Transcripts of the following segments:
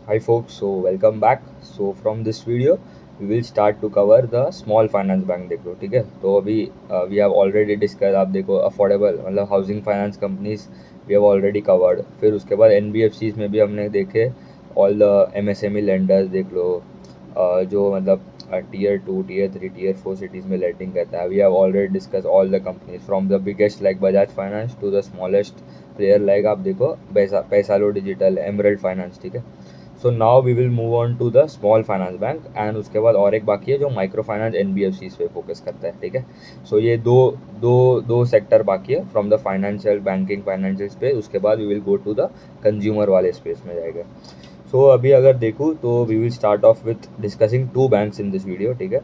Hi folks, so welcome back. So from this video, we will start to cover the small finance bank देखो ठीक है। तो अभी we have already discussed, आप देखो affordable मतलब housing finance companies we have already covered। फिर उसके बाद NBFCs में भी हमने देखे all the MSME lenders देख लो, जो मतलब tier 2 tier 3 tier 4 cities में lending करता है। We have already discussed all the companies from the biggest like Bajaj Finance to the smallest player like आप देखो पैसा लो डिजिटल एमरल्ड फाइनेंस ठीक है। So now we will move on to the small finance bank and उसके बाद और एक बाकी है जो माइक्रो फाइनेंस एनबीएफसी पे फोकस करता है ठीक है। सो ये दो दो दो सेक्टर बाकी है from the financial banking financial space. उसके बाद we will go to the consumer वाले स्पेस में जाएगा। सो अभी अगर देखूँ तो we will start off with discussing two banks in this video ठीक है,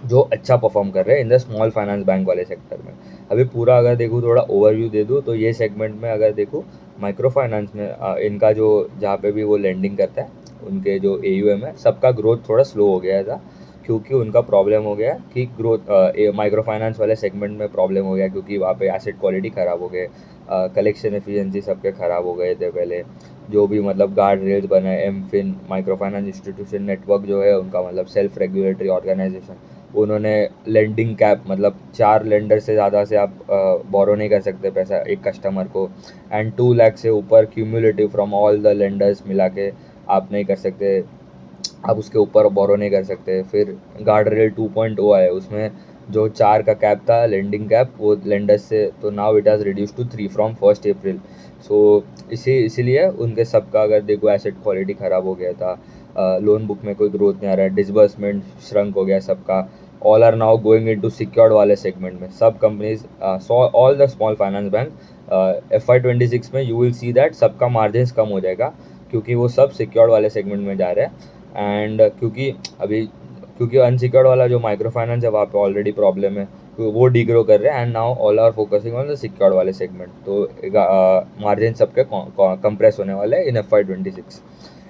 जो अच्छा परफॉर्म कर रहे हैं in the small finance bank वाले सेक्टर में। अभी पूरा अगर देखूँ थोड़ा ओवरव्यू दे दूँ तो ये सेगमेंट में अगर देखूँ माइक्रो फाइनेंस में इनका जो जहाँ पे भी वो लेंडिंग करता है उनके जो एयूएम है सबका ग्रोथ थोड़ा स्लो हो गया था, क्योंकि उनका प्रॉब्लम हो गया कि ग्रोथ माइक्रो फाइनेंस वाले सेगमेंट में प्रॉब्लम हो गया क्योंकि वहाँ पे एसेट क्वालिटी ख़राब हो गए, कलेक्शन एफिशिएंसी सबके ख़राब हो गए थे पहले। जो भी मतलब गार्ड रेल्स बने MFIN micro finance institution network जो है उनका मतलब सेल्फ रेगुलेटरी ऑर्गेनाइजेशन, उन्होंने लेंडिंग कैप मतलब 4 लेंडर से ज़्यादा से आप बोरो नहीं कर सकते पैसा एक कस्टमर को, एंड 2 लाख से ऊपर cumulative from all the lenders मिला के आप नहीं कर सकते, आप उसके ऊपर बोरो नहीं कर सकते। फिर गार्ड रेल 2.0 आया, उसमें जो 4 का कैप था लेंडिंग कैप वो लेंडर्स से, तो now it has reduce to 3 from 1 April. So इसीलिए उनके सबका अगर देखो एसेट क्वालिटी ख़राब हो गया था, लोन बुक में कोई ग्रोथ नहीं आ रहा है, डिसबर्समेंट श्रंक हो गया सबका। All are now going into secured वाले सेगमेंट में सब companies, so all the small finance bank FY 26 में यू विल सी दैट सबका मार्जिन कम हो जाएगा, क्योंकि वो सब सिक्योर्ड वाले सेगमेंट में जा रहे हैं। एंड क्योंकि अनसिक्योर्ड वाला जो माइक्रो फाइनेंस है वहाँ पे ऑलरेडी प्रॉब्लम है, तो वो डिग्रो कर रहे हैं and now all are focusing on the secured वाले सेगमेंट। तो मार्जिन सबके कंप्रेस होने वाले हैं इन FY 26।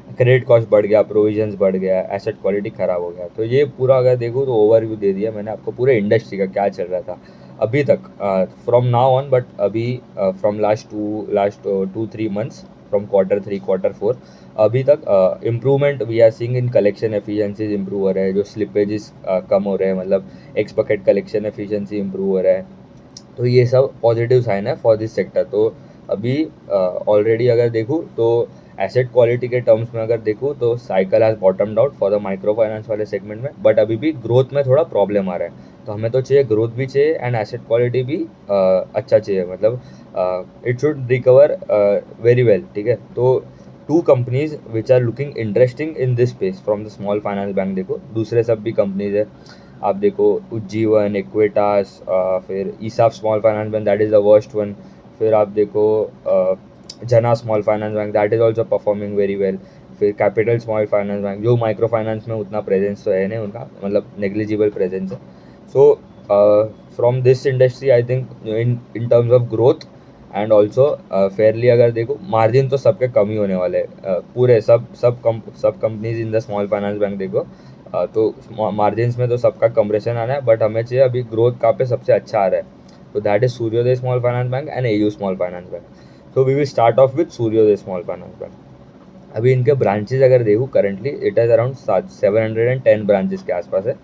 क्रेडिट कॉस्ट बढ़ गया, प्रोविजंस बढ़ गया, एसेट क्वालिटी ख़राब हो गया। तो ये पूरा अगर देखूँ तो ओवरव्यू दे दिया मैंने आपको पूरे इंडस्ट्री का क्या चल रहा था अभी तक फ्रॉम नाउ ऑन। बट अभी from last 2-3 months, from Q3 Q4 अभी तक improvement we are seeing in collection efficiencies improve हो रहे हैं, जो स्लिपेजेस कम हो रहे हैं, मतलब x bucket collection efficiency improve हो रहा है। तो ये सब पॉजिटिव साइन है फॉर दिस सेक्टर। तो अभी ऑलरेडी अगर देखूँ तो एसेट क्वालिटी के टर्म्स में अगर देखूँ तो cycle has बॉटम्ड out for the micro finance वाले सेगमेंट में, बट अभी भी ग्रोथ में थोड़ा प्रॉब्लम आ रहा है। तो हमें तो चाहिए ग्रोथ भी चाहिए एंड एसेट क्वालिटी भी अच्छा चाहिए, मतलब it should recover very well ठीक है। तो two companies which are looking interesting in this space from the small finance bank, देखो दूसरे सब भी कंपनीज है। आप देखो उज्जीवन, इक्विटास, फिर ESAF small finance bank that is the worst one. फिर आप देखो Jana small finance bank that is also performing very well. फिर कैपिटल स्मॉल फाइनेंस बैंक जो माइक्रो फाइनेंस में उतना प्रेजेंस तो है नहीं उनका, मतलब नेग्लिजिबल प्रेजेंस है। So from this industry I think in terms of growth and also Fairlie अगर देखो मार्जिन तो सबके कम ही होने वाले हैं, पूरे सब companies in the small finance bank देखो, तो मार्जिन में तो सबका कंप्रेशन आ रहा है, बट हमें चाहिए अभी ग्रोथ कहाँ पे सबसे अच्छा आ रहा है, तो that is Suryoday small finance bank and AU small finance bank. So we will start off with Suryoday small finance bank. अभी इनके ब्रांचेज अगर देखूँ currently it is around 710 branches के आसपास है,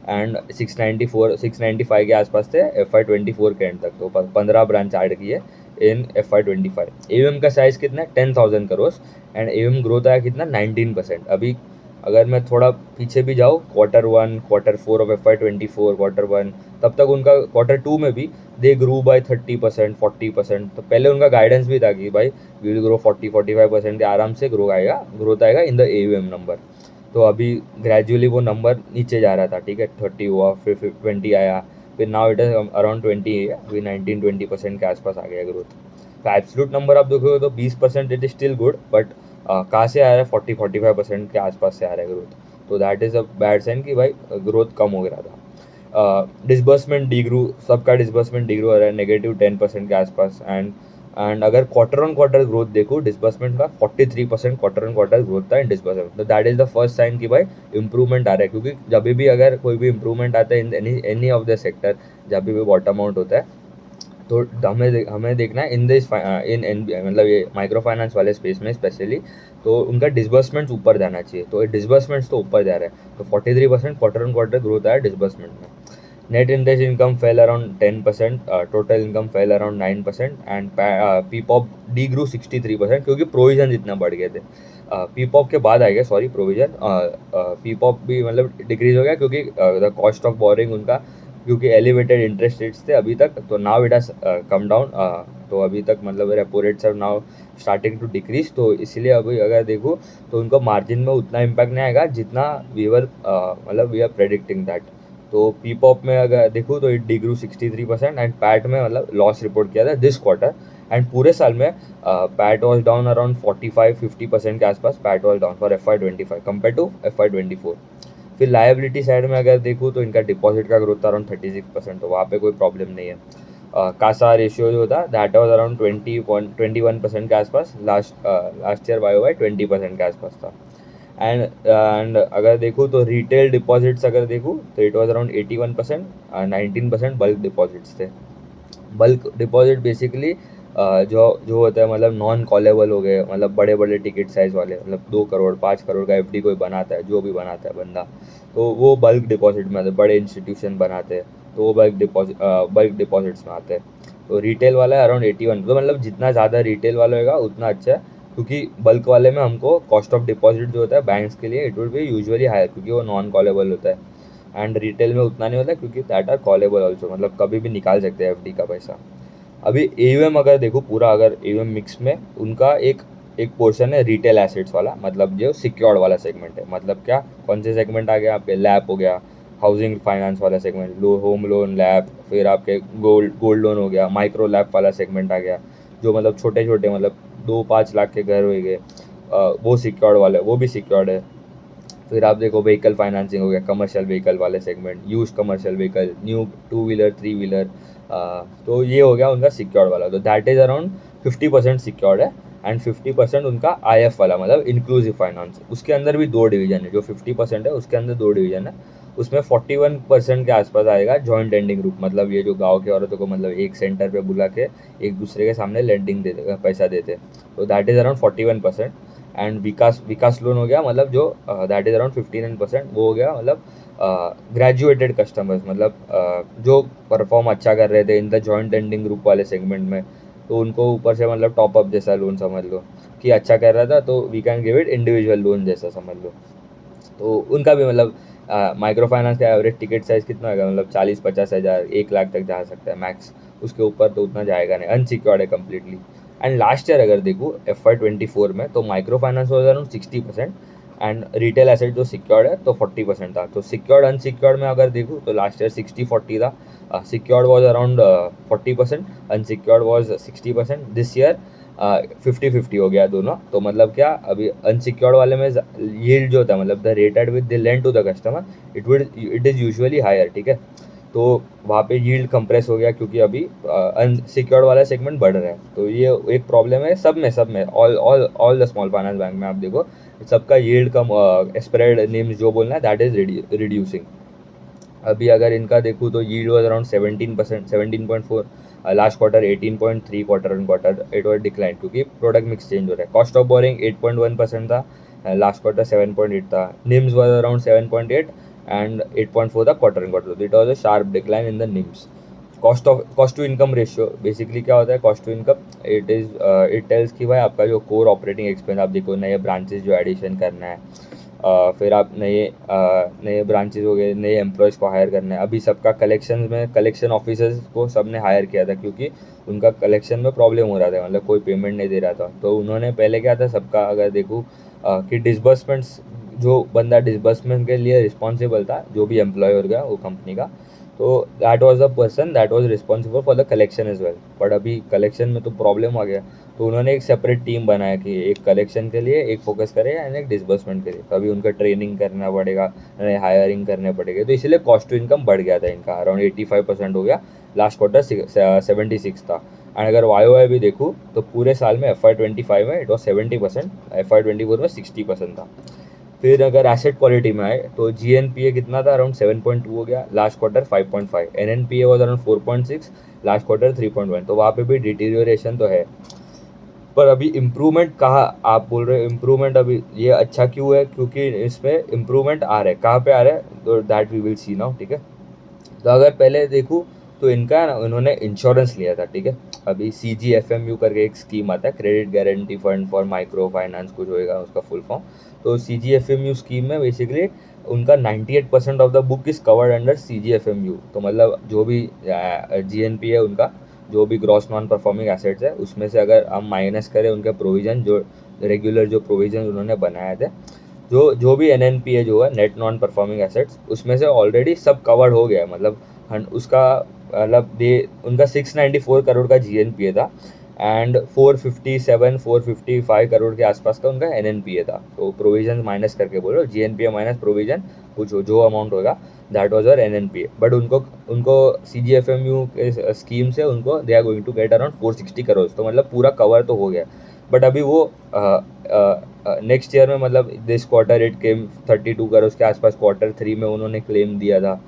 एंड 695 के आसपास थे FY 24 के एंड तक, तो 15 ब्रांच ऐड की है इन FY 25। एयूएम का साइज कितना है 10,000 करोड़, एंड एयूएम ग्रोथ आया कितना 19%। अभी अगर मैं थोड़ा पीछे भी जाऊँ Q1 Q4 of FY 24 Q1, तब तक उनका Q2 में भी दे ग्रू बाय 30% 40%। तो पहले उनका गाइडेंस भी था कि भाई वी विल ग्रो 40-45% के आराम से ग्रोथ आएगा इन द एयूएम नंबर। तो अभी ग्रेजुअली वो नंबर नीचे जा रहा था ठीक है, 30 हुआ, फिर 20 आया, फिर नाउ इट इज अराउंड 20 है, अभी 19-20% के आसपास आ गया ग्रोथ। तो एब्सोल्यूट नंबर आप देखोगे तो 20% it is still good, but कहाँ से आ रहा है 40-45% के आसपास से आ रहा है ग्रोथ। तो that is a bad sign कि भाई ग्रोथ कम हो गया था। डिसबर्समेंट डिग्रू, सबका डिसबर्समेंट डिग्रू आ रहा है -10% के आसपास। एंड अगर क्वार्टर ग्रोथ देखो डिसबर्समेंट का 43% क्वार्टर ग्रोथ था इन डिसबर्समेंट, तो that is the first sign कि भाई इंप्रूवमेंट आ रहा है। क्योंकि जब भी अगर कोई भी इंप्रूवमेंट आता है in any of the sector, जब भी बॉटम आउट होता है, तो हमें देखना है इन दिस इन मतलब ये माइक्रो फाइनेंस वाले स्पेस में स्पेशली। तो उनका डिसबर्समेंट्स ऊपर जाना चाहिए, तो डिसबर्समेंट्स तो ऊपर जा रहा है, तो 43% क्वार्टर ऑन क्वार्टर ग्रोथ आया डिसबर्समेंट में। Net interest income fell around 10%, total income fell around 9%, and PPOP degrew 63% क्योंकि प्रोविजन इतना बढ़ गए थे। PPOP के बाद आएगा, सॉरी, प्रोविजन PPOP भी मतलब डिक्रीज हो गया क्योंकि द कॉस्ट ऑफ बोरिंग उनका, क्योंकि एलिवेटेड इंटरेस्ट रेट्स थे अभी तक, तो now it has come down, तो अभी तक मतलब repo rates are now starting to decrease, तो इसलिए अभी अगर देखो तो उनको मार्जिन में उतना इम्पैक्ट नहीं आएगा जितना वी आर प्रेडिक्टिंग दैट। तो पीपॉप में अगर देखूँ तो इट डिग्रू 63% एंड पैट में मतलब लॉस रिपोर्ट किया था दिस क्वार्टर, एंड पूरे साल में पैट वॉज डाउन अराउंड 45-50% के आसपास, PAT was down for FY25 compare to FY24। फिर लाइबिलिटी साइड में अगर देखूँ तो इनका डिपॉजिट का ग्रोथ था अराउंड 36%, तो वहाँ पे कोई प्रॉब्लम नहीं है। कासा रेशियो जो था दैट वॉज अराउंड 21% के आसपास, लास्ट ईयर YOY 20% के आसपास था। एंड अगर देखूँ तो रिटेल डिपॉजिट्स अगर देखूँ तो it was around 81%, 19% bulk deposits थे। बल्क डिपॉजिट बेसिकली जो जो होता है मतलब नॉन कॉलेबल हो गए, मतलब बड़े बड़े टिकट साइज वाले, मतलब 2 करोड़ 5 करोड़ का FD कोई बनाता है, जो भी बनाता है बंदा, तो वो बल्क डिपॉजिट में आते हैं, बड़े इंस्टीट्यूशन बनाते हैं, तो वो बल्क डिपॉजिट्स में आते हैं। तो रिटेल वाला है अराउंड 81, तो मतलब जितना ज़्यादा रिटेल वाला होगा उतना अच्छा है, क्योंकि बल्क वाले में हमको कॉस्ट ऑफ डिपॉजिट जो होता है बैंक्स के लिए it would be usually higher, क्योंकि वो नॉन कॉलेबल होता है, एंड रिटेल में उतना नहीं होता क्योंकि दैट आर कॉलेबल ऑल्सो, मतलब कभी भी निकाल सकते हैं FD का पैसा। अभी AUM अगर देखो पूरा, अगर AUM मिक्स में उनका एक एक पोर्शन है रिटेल एसेट्स वाला, मतलब जो सिक्योर्ड वाला सेगमेंट है, मतलब क्या, कौन से सेगमेंट आ गया आपके, लैप हो गया, हाउसिंग फाइनेंस वाला सेगमेंट, होम लोन लैप, फिर आपके गोल्ड लोन हो गया, माइक्रो लैप वाला सेगमेंट आ गया, जो मतलब छोटे छोटे मतलब 2-5 लाख के घर हो गए, वो सिक्योर्ड वाले, वो भी सिक्योर्ड है। फिर आप देखो व्हीकल फाइनेंसिंग हो गया, कमर्शियल व्हीकल वाले segment, use commercial vehicle, new 2 wheeler 3 wheeler, तो ये हो गया उनका सिक्योर्ड वाला, तो दैट इज़ अराउंड 50% सिक्योर्ड है, एंड 50% उनका IF वाला मतलब इंक्लूसिव फाइनेंस, उसके अंदर भी 2 डिवीजन है, जो 50% है उसके अंदर 2 डिवीजन है, उसमें 41% के आसपास आएगा जॉइंट लेंडिंग ग्रुप, मतलब ये जो गाँव के औरतों को मतलब एक सेंटर पे बुला के एक दूसरे के सामने लेंडिंग देते, पैसा देते, तो that is around 41%। And Vikas loan हो गया, मतलब जो दैट इज़ अराउंड 59%, वो हो गया मतलब ग्रेजुएटेड कस्टमर्स, मतलब जो परफॉर्म अच्छा कर रहे थे in the joint lending group वाले सेगमेंट में, तो उनको ऊपर से मतलब टॉपअप जैसा लोन समझ लो, कि अच्छा कर रहा था तो we can give it individual loan जैसा समझ लो, तो उनका भी मतलब माइक्रो फाइनेंस का एवरेज टिकट साइज कितना होगा, मतलब 40-50 हज़ार 1 लाख तक जा सकता है मैक्स, उसके ऊपर तो उतना जाएगा नहीं, अनसिक्योर्ड है कम्प्लीटली। एंड लास्ट ईयर अगर देखूँ FY24 में, तो micro finance was around 60%, and retail asset जो सिक्योर्ड है तो 40% था, तो सिक्योर्ड अनसिक्योर्ड में अगर देखूँ तो लास्ट ईयर 60-40 था, secured was around 40%, unsecured was 60%, this year 50-50 हो गया दोनों, तो मतलब क्या, अभी अनसिक्योर्ड वाले में यील्ड जो होता है, मतलब the rate at with the lend to the customer, it is usually higher, ठीक है, तो वहाँ पे यील्ड कंप्रेस हो गया क्योंकि अभी अनसिक्योर्ड वाला सेगमेंट बढ़ रहा है, तो ये एक प्रॉब्लम है सब में all all all the small finance bank में आप देखो सबका यील्ड कम, स्प्रेड निम्स जो बोलना है दैट इज़ रिड्यूसिंग। अभी अगर इनका देखूँ तो yield was around 17%, 17.4, last quarter 18.3, quarter on quarter it was decline क्योंकि प्रोडक्ट मिक्स चेंज हो रहा है। कॉस्ट ऑफ बोरिंग 8.1% था, लास्ट क्वार्टर 7.8 था, निम्स वॉज अराउंड 7.8 एंड 8.4 था quarter on quarter, it was a sharp decline in the NIMs. Cost to income ratio basically क्या होता है, cost to income it tells कि भाई आपका जो कोर ऑपरेटिंग एक्सपेंस, आप देखो नए ब्रांचेस जो एडिशन करना है, फिर आप नए ब्रांचेस हो गए, नए एम्प्लॉयज़ को हायर करना है, अभी सबका कलेक्शन में कलेक्शन ऑफिसर्स को सबने हायर किया था क्योंकि उनका कलेक्शन में प्रॉब्लम हो रहा था, मतलब कोई पेमेंट नहीं दे रहा था, तो उन्होंने पहले क्या था सबका अगर देखूँ कि डिसबर्समेंट्स, जो बंदा डिसबर्समेंट के लिए रिस्पॉन्सिबल था, जो भी एम्प्लॉय हो गया वो कंपनी का, तो that was the person that was responsible for the collection as well, but अभी कलेक्शन में तो प्रॉब्लम आ गया, तो उन्होंने एक सेपरेट टीम बनाया कि एक कलेक्शन के लिए एक फोकस करेगा एंड एक डिसबर्समेंट के लिए, तो अभी उनका ट्रेनिंग करना पड़ेगा, हायरिंग करने पड़ेगा, तो इसलिए कॉस्ट टू इनकम बढ़ गया था इनका, अराउंड 85% हो गया, लास्ट क्वार्टर 76 था। एंड अगर YOY भी देखूँ तो पूरे साल में FY25 में इट वॉज 70%, FY24 में 60% था। फिर अगर एसेट क्वालिटी में आए तो GNPA कितना था, अराउंड 7.2 हो गया, last quarter 5.5, NNPA was around 4.6, last quarter 3.1, तो वहाँ पे भी डिटीरियोरेशन तो है। पर अभी इम्प्रूवमेंट कहाँ आप बोल रहे हो, इम्प्रूवमेंट अभी ये अच्छा क्यों है, क्योंकि इसमें इम्प्रूवमेंट आ रहा है, कहाँ पे आ रहा है, तो that we will see now, ठीक है। तो अगर पहले देखूँ तो इनका ना उन्होंने इंश्योरेंस लिया था, ठीक है। अभी CGFMU करके एक स्कीम आता है, credit guarantee fund for micro finance कुछ होएगा उसका फुल फॉर्म। तो CGFMU स्कीम में बेसिकली उनका 98% of the book is covered under CGFMU। तो मतलब जो भी GNP है उनका, जो भी ग्रॉस नॉन परफॉर्मिंग एसेट्स है, उसमें से अगर हम माइनस करें उनके प्रोविज़न, जो रेगुलर जो प्रोविज़न उन्होंने बनाए थे, जो भी NNPA जो है, नेट नॉन परफॉर्मिंग एसेट्स, उसमें से ऑलरेडी सब कवर्ड हो गया है। मतलब उसका मतलब दे उनका 694 करोड़ का GNPA था एंड 455 करोड़ के आसपास का उनका NNPA था। तो प्रोविजन माइनस करके बोलो, GNPA माइनस प्रोविजन, कुछ जो अमाउंट होगा दैट वाज और NNPA। बट उनको CGFMU के स्कीम से उनको they are going to get around 460 crore. तो मतलब पूरा कवर तो हो गया। बट अभी वो नेक्स्ट ईयर में, मतलब this quarter it came 32 crore के आसपास, Q3 में उन्होंने क्लेम दिया था।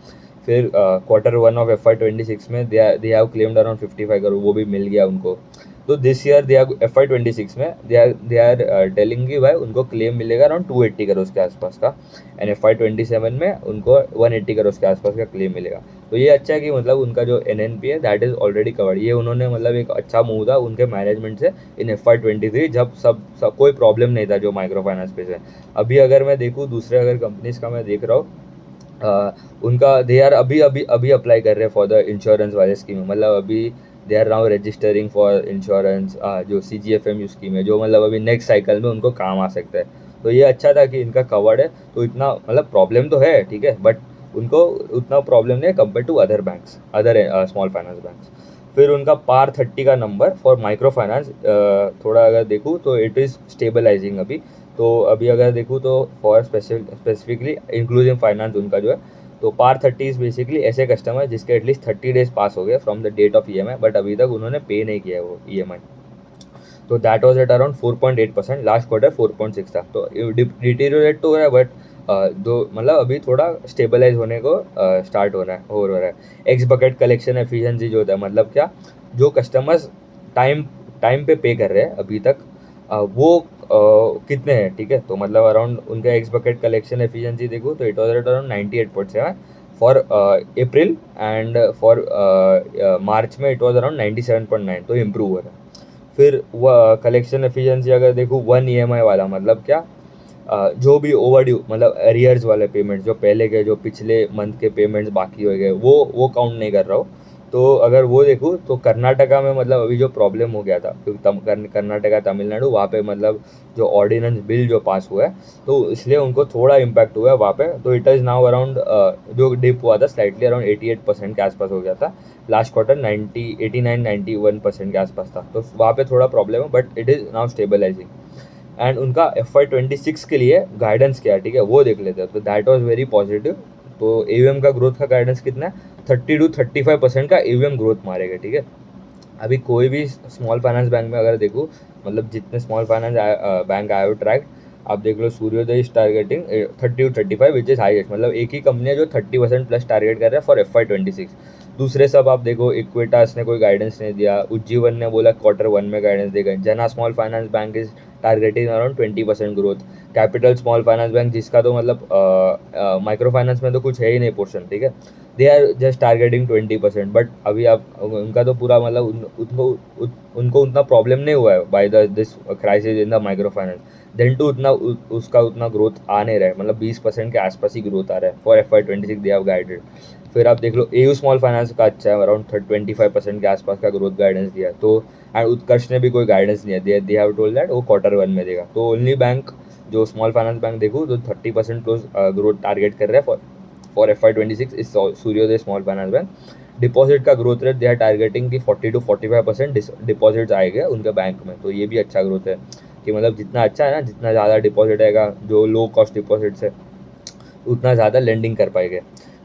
फिर Q1 ऑफ FY26 में they have claimed around 55 crore, वो भी मिल गया उनको। तो this year they are FY26 में दे आर टेलिंग कि भाई उनको क्लेम मिलेगा अराउंड 280 करोड़ के आसपास का, एंड FY27 में उनको 180 करोड़ के आसपास का क्लेम मिलेगा। तो ये अच्छा है कि मतलब उनका जो NNP है दैट इज़ ऑलरेडी कवर्ड। ये उन्होंने मतलब एक अच्छा मूव था उनके मैनेजमेंट से इन FY23, जब सब कोई प्रॉब्लम नहीं था जो माइक्रो फाइनेंस पे से। अभी अगर मैं देखूँ दूसरे अगर कंपनीज का मैं देख रहा हूँ, उनका दे आर अभी अभी अभी अप्लाई कर रहे हैं फॉर द इंश्योरेंस वाले स्कीम। मतलब अभी they are now registering for insurance, जो CGFMU स्कीम है, जो मतलब अभी नेक्स्ट साइकिल में उनको काम आ सकता है। तो ये अच्छा था कि इनका कवर्ड है, तो इतना मतलब प्रॉब्लम तो है, ठीक है, बट उनको उतना प्रॉब्लम नहीं है compare to other banks, other small finance banks. फिर उनका PAR 30 का नंबर फॉर माइक्रो फाइनेंस, थोड़ा अगर देखूँ तो इट इज़ स्टेबलाइजिंग अभी। तो अभी अगर देखूँ तो फॉर स्पेसिफिकली इंक्लूसिव फाइनेंस उनका जो है, तो PAR 30 इज़ बेसिकली ऐसे कस्टमर जिसके एटलीस्ट 30 डेज पास हो गए from the date of EMI, but अभी तक उन्होंने पे नहीं किया है वो EMI। तो that was at around 4.8%, last quarter 4.6 था। तो डिटेरियोरेट तो हो रहा है, बट दो मतलब अभी थोड़ा स्टेबलाइज होने को स्टार्ट हो रहा है। एक्स बकेट कलेक्शन एफिशिएंसी जो होता है, मतलब क्या, जो कस्टमर्स टाइम टाइम पे कर रहे हैं अभी तक, वो कितने हैं, ठीक है। तो मतलब अराउंड उनका एक्स बकेट कलेक्शन एफिशिएंसी देखो तो it was at around 98.7 for April, and for March में इट वाज अराउंड 97.9, तो इम्प्रूव हो रहा है। फिर वह कलेक्शन एफिशिएंसी अगर देखूँ 1 EMI वाला, मतलब क्या, जो भी ओवरड्यू मतलब अरियर्स वाले पेमेंट्स, जो पहले के जो पिछले मंथ के पेमेंट्स बाकी हो गए, वो काउंट नहीं कर रहा हूँ। तो अगर वो देखूँ तो कर्नाटका में मतलब अभी जो प्रॉब्लम हो गया था, क्योंकि कर्नाटका तमिलनाडु वहाँ पे मतलब जो ऑर्डिनेंस बिल जो पास हुआ है, तो इसलिए उनको थोड़ा इम्पैक्ट हुआ है वहाँ पे। तो इट इज़ नाउ अराउंड, जो डिप हुआ था स्लाइटली अराउंड 88% के आसपास हो गया था, लास्ट क्वार्टर 89-91% के आसपास था। तो वहाँ पे थोड़ा प्रॉब्लम है, but it is now stabilising. And उनका FY26 के लिए गाइडेंस क्या है, ठीक है, वो देख लेते हैं। तो दैट वाज वेरी पॉजिटिव। तो AUM का ग्रोथ का गाइडेंस कितना है, 30-35% का AUM ग्रोथ मारेगा, ठीक है। अभी कोई भी स्मॉल फाइनेंस बैंक में अगर देखो, मतलब जितने small finance bank I have tracked, आप देख लो सूर्योदय is targeting 30-35 which is highest. मतलब एक ही कंपनी है जो 30% प्लस टारगेट कर रहा है फॉर FY26। दूसरे सब आप देखो, इक्विटास ने कोई गाइडेंस नहीं दिया, उज्जीवन ने बोला Q1 में गाइडेंस देगा, जना small finance bank is targeting around 20% growth, capital small finance bank जिसका तो मतलब माइक्रो फाइनेंस में तो कुछ है ही नहीं पोर्शन, ठीक है, they are just targeting 20%। But अभी आप उनका तो पूरा मतलब उनको उतना प्रॉब्लम नहीं हुआ है by the this crisis in the micro finance, then too उसका उतना ग्रोथ आ नहीं रहा है, मतलब 20% के आसपास ही ग्रोथ आ रहा है for FY26 they have guided. फिर आप देख लो AU स्मॉल फाइनेंस का अच्छा है, अराउंड 25% के आसपास का ग्रोथ गाइडेंस दिया। तो एंड उत्कर्ष ने भी कोई गाइडेंस नहीं है, दे हैव टोल्ड दैट वो Q1 में देगा। तो ओनली बैंक जो स्मॉल फाइनेंस बैंक देखो तो 30% प्लस ग्रोथ टारगेट कर रहा है for FY26 is Suryoday small finance bank. Deposit का growth rate they are targeting कि 40-45% डिपॉजिट्स आएगा उनके बैंक में। तो ये भी अच्छा ग्रोथ है कि मतलब जितना अच्छा है ना, जितना ज़्यादा डिपॉजिट आएगा, जो लो कॉस्ट डिपॉजिट्स है, उतना ज़्यादा लेंडिंग कर पाएंगे।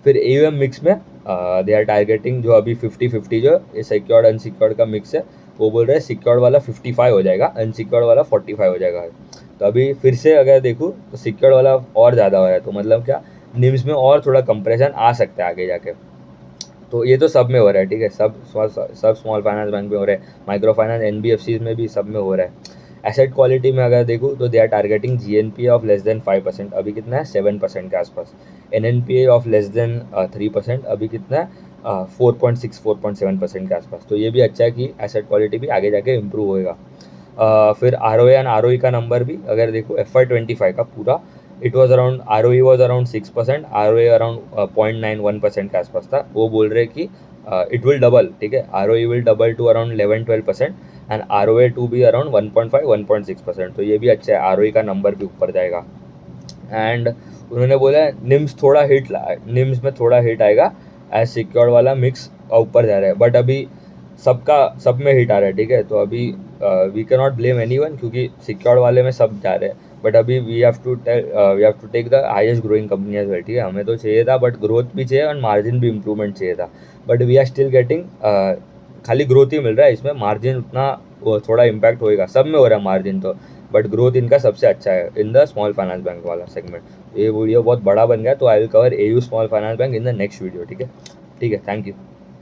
फिर AUM मिक्स में दे आर टारगेटिंग जो अभी 50-50 जो ये सिक्योर्ड अनसिक्योर्ड का मिक्स है, वो बोल रहे हैं सिक्योर्ड वाला 55 हो जाएगा, अनसिक्योर्ड वाला 45 हो जाएगा। तो अभी फिर से अगर देखूँ तो सिक्योर्ड वाला और ज़्यादा हो रहा है, तो मतलब क्या, निम्स में और थोड़ा कंप्रेशन आ सकता है आगे जाके। तो ये तो सब में हो रहा है, ठीक है, सब स्मॉल फाइनेंस बैंक में हो रहा है, माइक्रो फाइनेंस एनबीएफसी में भी सब में हो रहा है। एसेट क्वालिटी में अगर देखूँ तो they are targeting GNPA of less than 5%, अभी कितना है 7% के आसपास। एनएनपीए ऑफ लेस देन 3%, अभी कितना है 4.6-4.7% के आसपास। तो ये भी अच्छा है कि एसेट क्वालिटी भी आगे जाके इम्प्रूव होएगा। फिर R O and R O E का नंबर भी अगर देखो FY25 का पूरा, it was around, R O E was around 6%, R O A around 0.91% के आसपास था। वो बोल रहे कि इट विल डबल, ठीक है, R O E will double to around 11-12% and R O A too भी अराउंड 1.5-1.6%। तो ये भी अच्छा है, आर ओ ई का नंबर भी ऊपर जाएगा। एंड उन्होंने बोला निम्स में थोड़ा हिट आएगा एज सिक्योर्ड वाला मिक्स ऊपर जा रहा है, बट अभी सब में हिट आ रहा है, ठीक है। तो अभी we can not blame anyone, क्योंकि सिक्योर्ड वाले में सब जा रहे हैं, बट अभी we have to take the highest growing company as well, ठीक है। हमें तो चाहिए था, बट ग्रोथ भी चाहिए और मार्जिन भी इम्प्रूवमेंट चाहिए था, but we are still getting, खाली ग्रोथ ही मिल रहा है, इसमें मार्जिन उतना थोड़ा इम्पैक्ट होएगा, सब में हो रहा है मार्जिन तो, बट ग्रोथ इनका सबसे अच्छा है इन द स्मॉल फाइनेंस बैंक वाला सेगमेंट। ये वीडियो बहुत बड़ा बन गया, तो I will cover AU small finance bank in the next video, ठीक है। ठीक है, थैंक यू।